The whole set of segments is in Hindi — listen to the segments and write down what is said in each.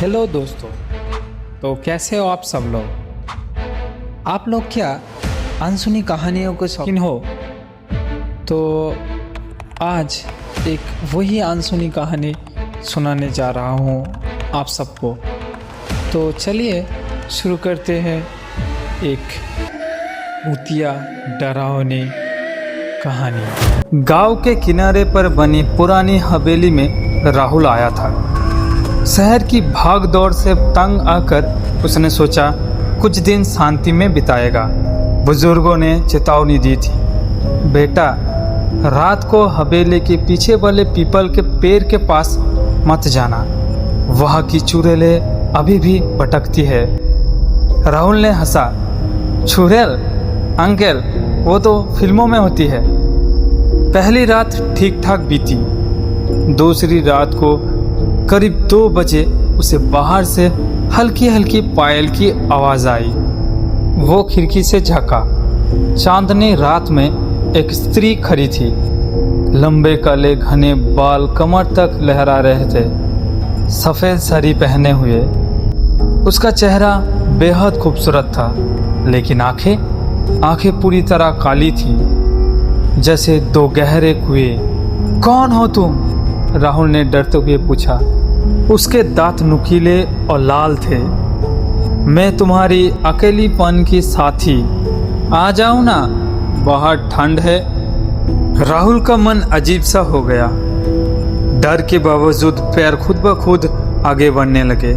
हेलो दोस्तों, तो कैसे हो आप सब लोग। आप लोग क्या अनसुनी कहानियों के शौकीन हो? तो आज एक वही अनसुनी कहानी सुनाने जा रहा हूँ आप सबको। तो चलिए शुरू करते हैं एक भूतिया डरावनी कहानी। गांव के किनारे पर बनी पुरानी हवेली में राहुल आया था। शहर की भाग दौड़ से तंग आकर उसने सोचा कुछ दिन शांति में बिताएगा। बुजुर्गों ने चेतावनी दी थी, बेटा रात को हवेली के पीछे वाले पीपल के पेड़ के पास मत जाना, वहाँ की चुड़ैलें अभी भी भटकती है। राहुल ने हंसा, चुड़ैल अंकल वो तो फिल्मों में होती है। पहली रात ठीक ठाक बीती। दूसरी रात को करीब 2 बजे उसे बाहर से हल्की हल्की पायल की आवाज़ आई। वो खिड़की से झांका। चांदनी रात में एक स्त्री खड़ी थी। लंबे काले घने बाल कमर तक लहरा रहे थे, सफ़ेद साड़ी पहने हुए। उसका चेहरा बेहद खूबसूरत था, लेकिन आंखें पूरी तरह काली थी, जैसे 2 गहरे कुएं। कौन हो तुम? राहुल ने डरते हुए पूछा। उसके दांत नुकीले और लाल थे। मैं तुम्हारी अकेलीपन की साथी, आ जाओ ना, बाहर ठंड है। राहुल का मन अजीब सा हो गया। डर के बावजूद पैर खुद ब खुद आगे बढ़ने लगे।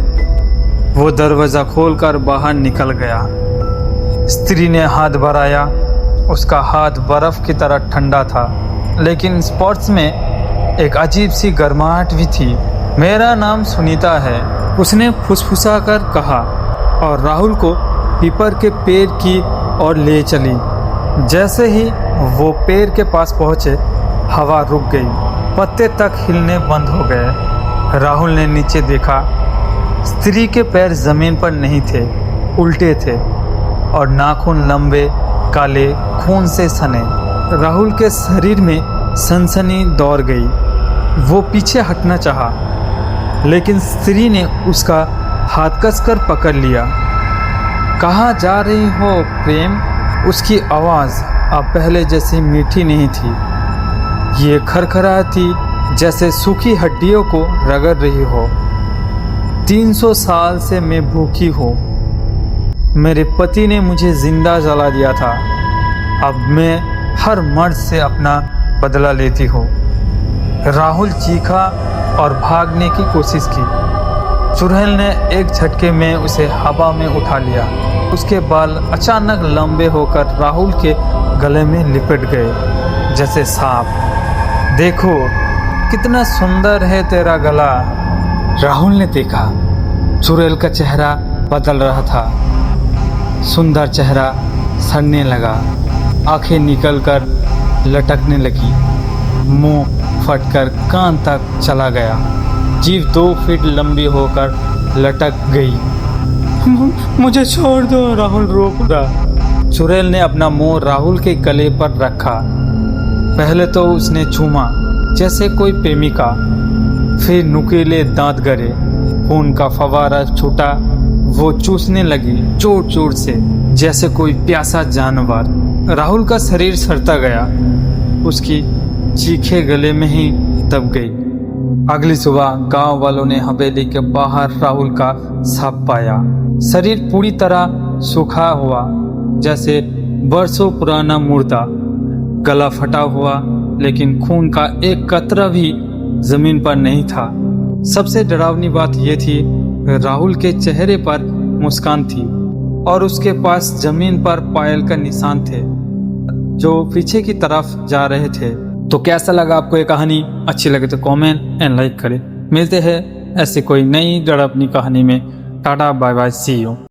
वो दरवाज़ा खोलकर बाहर निकल गया। स्त्री ने हाथ बढ़ाया। उसका हाथ बर्फ की तरह ठंडा था, लेकिन स्पर्श में एक अजीब सी गर्माहट भी थी। मेरा नाम सुनीता है, उसने फुसफुसा कर कहा और राहुल को पीपल के पेड़ की ओर ले चली। जैसे ही वो पेड़ के पास पहुँचे, हवा रुक गई, पत्ते तक हिलने बंद हो गए। राहुल ने नीचे देखा। स्त्री के पैर जमीन पर नहीं थे, उल्टे थे और नाखून लंबे काले खून से सने। राहुल के शरीर में सनसनी दौड़ गई। वो पीछे हटना चाहा, लेकिन स्त्री ने उसका हाथ कसकर पकड़ लिया। कहाँ जा रही हो प्रेम? उसकी आवाज़ अब पहले जैसी मीठी नहीं थी। ये खरखराती जैसे सूखी हड्डियों को रगड़ रही हो। 300 साल से मैं भूखी हूँ। मेरे पति ने मुझे जिंदा जला दिया था। अब मैं हर मर्द से अपना बदला लेती हूँ। राहुल चीखा और भागने की कोशिश की। चुड़ैल ने एक झटके में उसे हवा में उठा लिया। उसके बाल अचानक लंबे होकर राहुल के गले में लिपट गए, जैसे सांप। देखो कितना सुंदर है तेरा गला। राहुल ने देखा, चुड़ैल का चेहरा बदल रहा था। सुंदर चेहरा सड़ने लगा, आंखें निकलकर लटकने लगी, मुंह फटकर कान तक चला गया, जीभ 2 फीट लंबी होकर लटक गई। मुझे छोड़ दो, राहुल रो पड़ा। चुड़ैल ने अपना मुंह राहुल के गले पर रखा। पहले तो उसने चूमा जैसे कोई प्रेमिका, फिर नुकीले दांत गड़े, खून का फवारा छूटा। वो चूसने लगी जोर जोर से, जैसे कोई प्यासा जानवर। राहुल का शरीर सड़ता गया, उसकी चीखें गले में ही दब गई। अगली सुबह गांव वालों ने हवेली के बाहर राहुल का शव पाया। शरीर पूरी तरह सूखा हुआ, जैसे बरसों पुराना मुर्दा। गला फटा हुआ, लेकिन खून का एक कतरा भी जमीन पर नहीं था। सबसे डरावनी बात यह थी, राहुल के चेहरे पर मुस्कान थी और उसके पास जमीन पर पायल का निशान थे, जो पीछे की तरफ जा रहे थे। तो कैसा लगा आपको ये कहानी? अच्छी लगे तो कमेंट एंड लाइक करें। मिलते हैं ऐसी कोई नई डरावनी कहानी में। टाटा बाय बाय, सी यू।